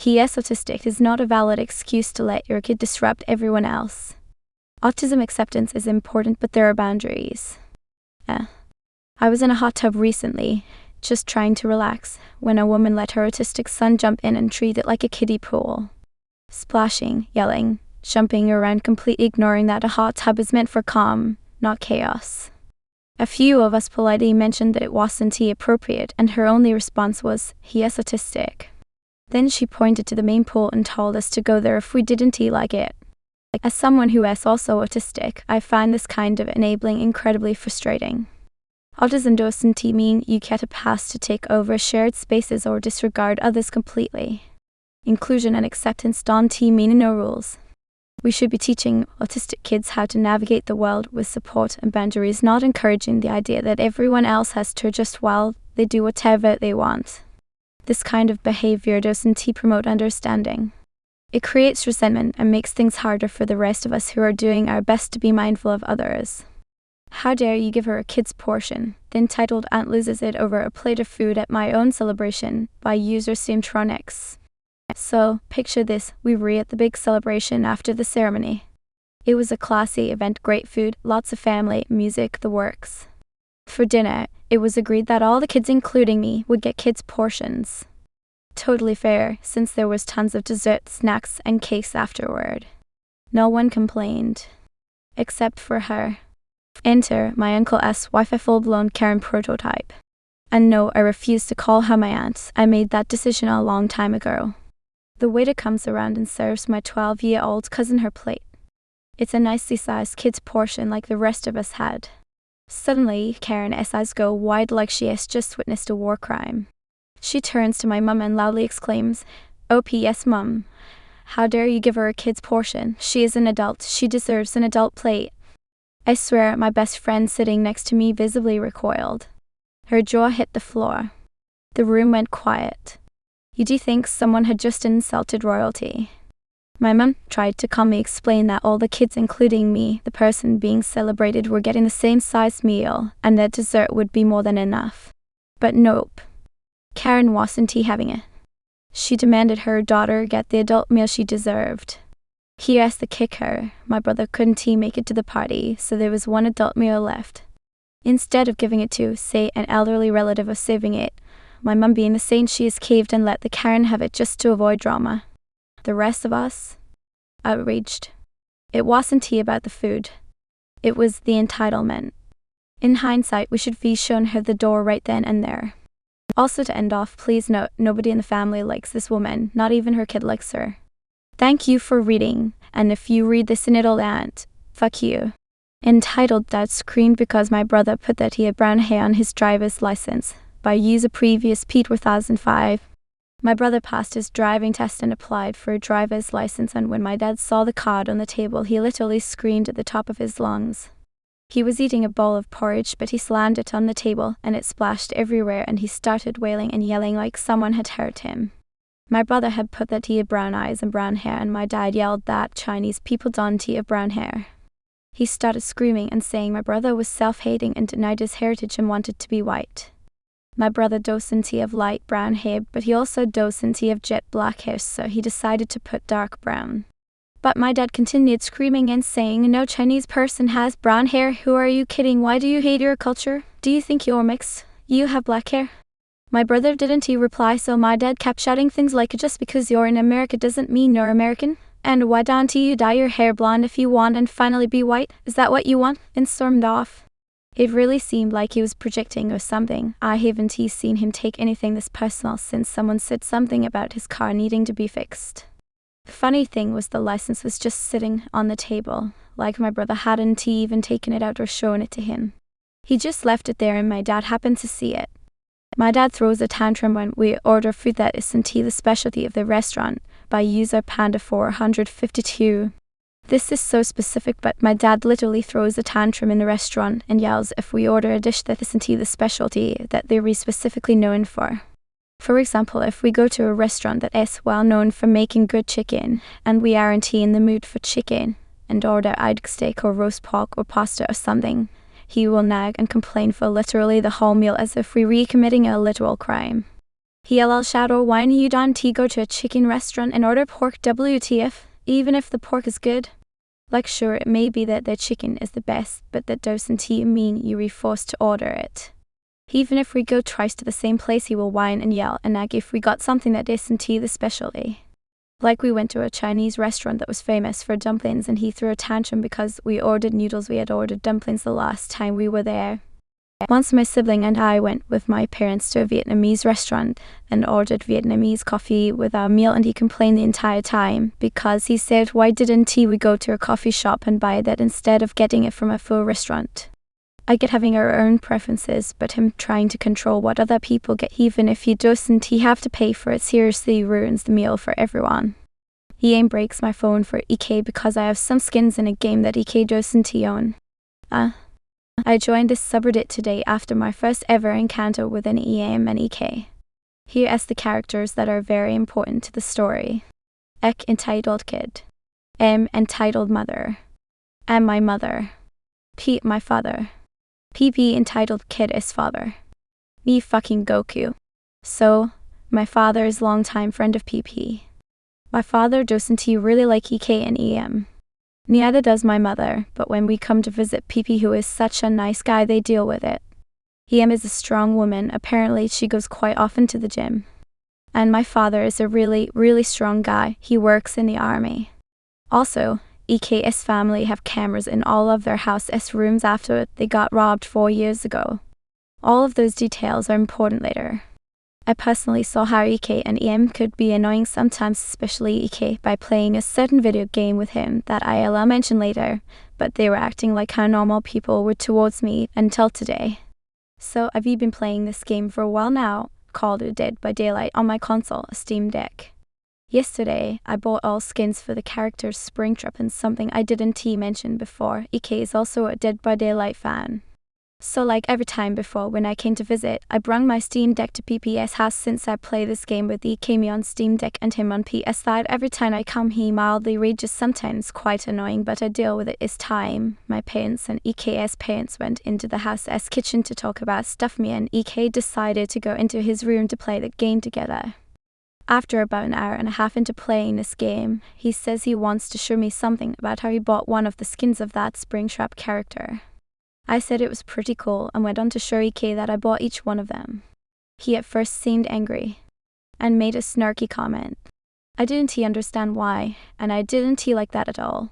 He is autistic is not a valid excuse to let your kid disrupt everyone else. Autism acceptance is important, but there are boundaries. I was in a hot tub recently, just trying to relax, when a woman let her autistic son jump in and treat it like a kiddie pool. Splashing, yelling, jumping around, completely ignoring that a hot tub is meant for calm, not chaos. A few of us politely mentioned that it wasn't appropriate, and her only response was, "He is autistic." Then she pointed to the main pool and told us to go there if we didn't like it. As someone who is also autistic, I find this kind of enabling incredibly frustrating. Autism doesn't mean you get a pass to take over shared spaces or disregard others completely. Inclusion and acceptance don't mean no rules. We should be teaching autistic kids how to navigate the world with support and boundaries, not encouraging the idea that everyone else has to adjust while they do whatever they want. This kind of behavior doesn't promote understanding. It creates resentment and makes things harder for the rest of us who are doing our best to be mindful of others. How dare you give her a kid's portion? The entitled aunt loses it over a plate of food at my own celebration by user Simtronics. So, picture this, we were at the big celebration after the ceremony. It was a classy event, great food, lots of family, music, the works. For dinner, it was agreed that all the kids, including me, would get kids' portions. Totally fair, since there was tons of dessert, snacks, and cakes afterward. No one complained. Except for her. Enter my Uncle S' wife, a full-blown Karen prototype. And no, I refuse to call her my aunt. I made that decision a long time ago. The waiter comes around and serves my 12-year-old cousin her plate. It's a nicely sized kid's portion like the rest of us had. Suddenly, Karen's eyes go wide like she has just witnessed a war crime. She turns to my mum and loudly exclaims, "OPS, Mum. How dare you give her a kid's portion? She is an adult. She deserves an adult plate." I swear my best friend sitting next to me visibly recoiled. Her jaw hit the floor. The room went quiet. You do think someone had just insulted royalty? My mum tried to calmly explain that all the kids, including me, the person being celebrated, were getting the same sized meal, and that dessert would be more than enough. But nope. Karen wasn't having it. She demanded her daughter get the adult meal she deserved. Here's the kicker. My brother couldn't make it to the party, so there was one adult meal left. Instead of giving it to, say, an elderly relative or saving it, my mum, being the saint she is, caved and let the Karen have it just to avoid drama. The rest of us? Outraged. It wasn't about the food. It was the entitlement. In hindsight, we should have shown her the door right then and there. Also, to end off, please note, nobody in the family likes this woman, not even her kid likes her. Thank you for reading, and if you read this entitled aunt, fuck you. Entitled Dad screamed because my brother put that he had brown hair on his driver's license by user previous Pete 2005. My brother passed his driving test and applied for a driver's license, and when my dad saw the card on the table, he literally screamed at the top of his lungs. He was eating a bowl of porridge, but he slammed it on the table and it splashed everywhere, and he started wailing and yelling like someone had hurt him. My brother had put that he had brown eyes and brown hair, and my dad yelled that Chinese people don't have brown hair. He started screaming and saying my brother was self-hating and denied his heritage and wanted to be white. My brother doesn't have light brown hair, but he also doesn't have jet black hair, so he decided to put dark brown. But my dad continued screaming and saying, "No Chinese person has brown hair. Who are you kidding? Why do you hate your culture? Do you think you're mixed? You have black hair?" My brother didn't reply, so my dad kept shouting things like, "Just because you're in America doesn't mean you're American. And why don't you dye your hair blonde if you want and finally be white? Is that what you want?" and stormed off. It really seemed like he was projecting or something. I haven't seen him take anything this personal since someone said something about his car needing to be fixed. The funny thing was the license was just sitting on the table, like my brother hadn't even taken it out or shown it to him. He just left it there and my dad happened to see it. My dad throws a tantrum when we order food that isn't the specialty of the restaurant by user Panda 452. This is so specific, but my dad literally throws a tantrum in the restaurant and yells if we order a dish that isn't the specialty that they're specifically known for. For example, if we go to a restaurant that is well known for making good chicken, and we aren't in the mood for chicken, and order eyed steak or roast pork or pasta or something, he will nag and complain for literally the whole meal as if we were committing a literal crime. Lol shadow why you don't go to a chicken restaurant and order pork WTF, even if the pork is good? Like sure it may be that their chicken is the best, but that doesn't mean you're forced to order it. Even if we go twice to the same place he will whine and yell and nag if we got something that isn't the specialty. Like we went to a Chinese restaurant that was famous for dumplings and he threw a tantrum because we ordered noodles. We had ordered dumplings the last time we were there. Once my sibling and I went with my parents to a Vietnamese restaurant and ordered Vietnamese coffee with our meal, and he complained the entire time because he said why didn't we go to a coffee shop and buy that instead of getting it from a full restaurant. I get having our own preferences, but him trying to control what other people get even if he doesn't have to pay for it seriously ruins the meal for everyone. He breaks my phone for EK because I have some skins in a game that EK doesn't own. I joined this subreddit today after my first ever encounter with an EM and EK. Here are the characters that are very important to the story. Entitled kid. M entitled mother. M my mother. P my father. PP entitled kid is father. Me fucking Goku. So, my father is longtime friend of PP. My father doesn't really like EK and EM. Neither does my mother, but when we come to visit PP, who is such a nice guy, they deal with it. EM is a strong woman, apparently she goes quite often to the gym. And my father is a really, really strong guy, he works in the army. Also, EK's family have cameras in all of their house's rooms after they got robbed 4 years ago. All of those details are important later. I personally saw how EK and EM could be annoying sometimes, especially EK, by playing a certain video game with him that I'll mention later, but they were acting like how normal people were towards me until today. So I've been playing this game for a while now, called Dead by Daylight on my console, a Steam Deck. Yesterday, I bought all skins for the characters Springtrap, and something I didn't mention before, EK is also a Dead by Daylight fan. So like every time before when I came to visit, I brung my Steam Deck to PP's house since I play this game with EK, me on Steam Deck and him on PS side. Every time I come he mildly rages, sometimes quite annoying, but I deal with it as time. My parents and EK's parents went into the house's kitchen to talk about stuff. Me and EK decided to go into his room to play the game together. After about an hour and a half into playing this game, he says he wants to show me something about how he bought one of the skins of that Springtrap character. I said it was pretty cool and went on to show EK that I bought each one of them. He at first seemed angry and made a snarky comment. I didn't understand why, and I didn't like that at all.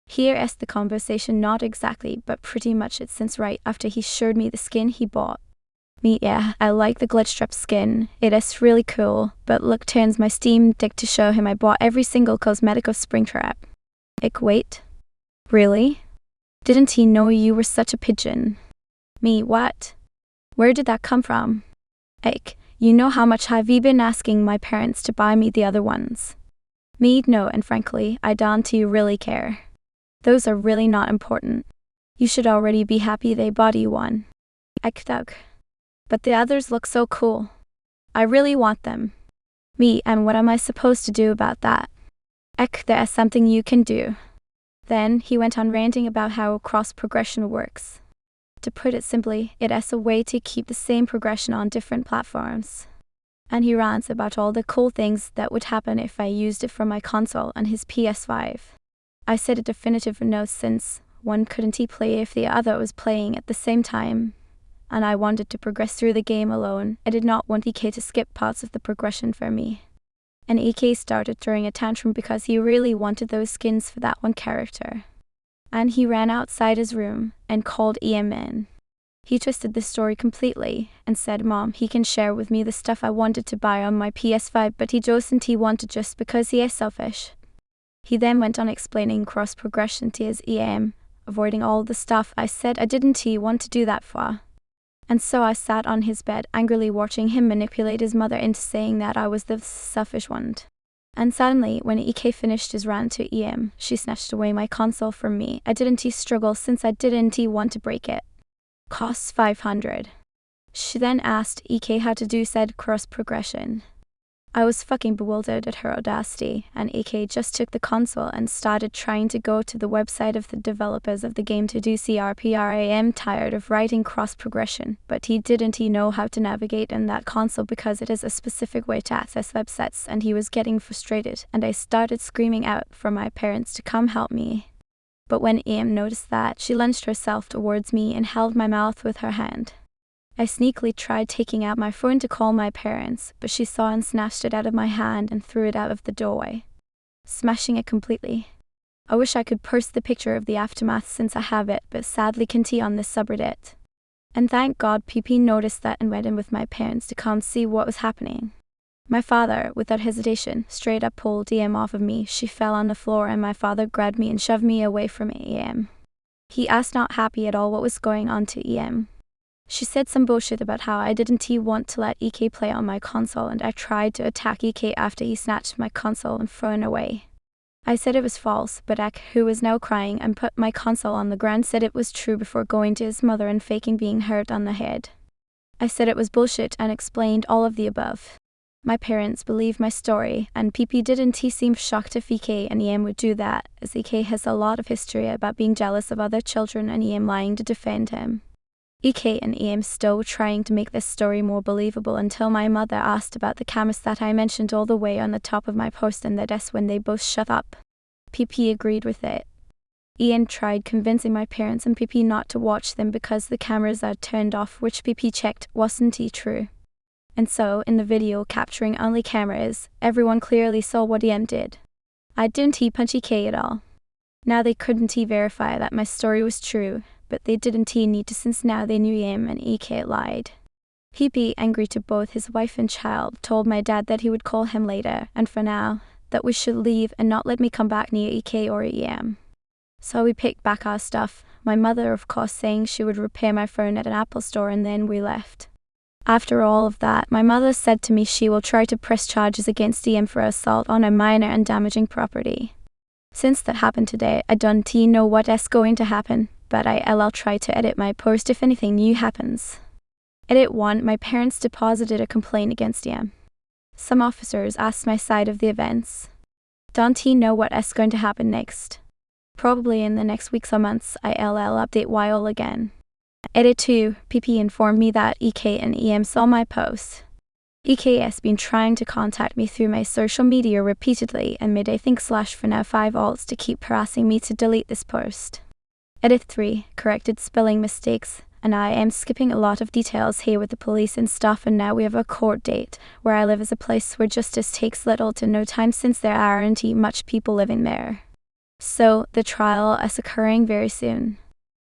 Here is the conversation, not exactly, but pretty much it since right after he showed me the skin he bought. Me, yeah, I like the Glitchtrap skin, it is really cool, but look, turns my Steam Deck to show him I bought every single cosmetic of Springtrap. Wait. Really? Didn't he know you were such a pigeon? Me, what? Where did that come from? You know how much I've been asking my parents to buy me the other ones. Me, no, and frankly, I don't really care. Those are really not important. You should already be happy they bought you one. Doug. But the others look so cool. I really want them. Me, and what am I supposed to do about that? There is something you can do. Then, he went on ranting about how cross-progression works. To put it simply, it is a way to keep the same progression on different platforms. And he rants about all the cool things that would happen if I used it for my console and his PS5. I said a definitive no, since one couldn't play if the other was playing at the same time. And I wanted to progress through the game alone. I did not want EK to skip parts of the progression for me. And EK started throwing a tantrum because he really wanted those skins for that one character. And he ran outside his room and called EM in. He twisted the story completely and said, Mom, he can share with me the stuff I wanted to buy on my PS5, but he doesn't want it just because he is selfish. He then went on explaining cross-progression to his EM, avoiding all the stuff I said I didn't want to do that for. And so I sat on his bed, angrily watching him manipulate his mother into saying that I was the selfish one. And suddenly, when EK finished his rant to EM, she snatched away my console from me. I didn't struggle since I didn't want to break it. Costs 500. She then asked EK how to do said cross-progression. I was fucking bewildered at her audacity, and EK just took the console and started trying to go to the website of the developers of the game to do CRPR. I am tired of writing cross-progression, but he didn't know how to navigate in that console because it is a specific way to access websites, and he was getting frustrated, and I started screaming out for my parents to come help me. But when Em noticed that, she lunged herself towards me and held my mouth with her hand. I sneakily tried taking out my phone to call my parents, but she saw and snatched it out of my hand and threw it out of the doorway, smashing it completely. I wish I could post the picture of the aftermath since I have it, but sadly can't on this subreddit. And thank God PP noticed that and went in with my parents to come see what was happening. My father, without hesitation, straight up pulled Em off of me. She fell on the floor and my father grabbed me and shoved me away from Em. He asked, not happy at all, what was going on to Em. She said some bullshit about how I didn't want to let EK play on my console, and I tried to attack EK after he snatched my console and thrown it away. I said it was false, but Ek, who was now crying and put my console on the ground, said it was true before going to his mother and faking being hurt on the head. I said it was bullshit and explained all of the above. My parents believed my story, and PP didn't seem shocked if EK and Em would do that, as EK has a lot of history about being jealous of other children and Em lying to defend him. EK and Em still were trying to make this story more believable until my mother asked about the cameras that I mentioned all the way on the top of my post, and that's when they both shut up. PP agreed with it. Ian tried convincing my parents and PP not to watch them because the cameras are turned off, which PP checked wasn't true. And so, in the video capturing only cameras, everyone clearly saw what Em did. I didn't punch EK at all. Now they couldn't verify that my story was true, but they didn't need to since now they knew Em and EK lied. PP, angry to both his wife and child, told my dad that he would call him later, and for now, that we should leave and not let me come back near EK or Em. So we picked back our stuff, my mother of course saying she would repair my phone at an Apple store, and then we left. After all of that, my mother said to me she will try to press charges against Em for assault on a minor and damaging property. Since that happened today, I don't know what's going to happen, but I'll try to edit my post if anything new happens. Edit 1. My parents deposited a complaint against Em. Some officers asked my side of the events. Don't know what's going to happen next. Probably in the next weeks or months, I'll update YOL again. Edit 2. PP informed me that EK and Em saw my post. EK has been trying to contact me through my social media repeatedly and made a think / for now 5 alts to keep harassing me to delete this post. Edit 3. Corrected spelling mistakes, and I am skipping a lot of details here with the police and stuff, and now we have a court date. Where I live is a place where justice takes little to no time since there aren't much people living there. So, the trial is occurring very soon.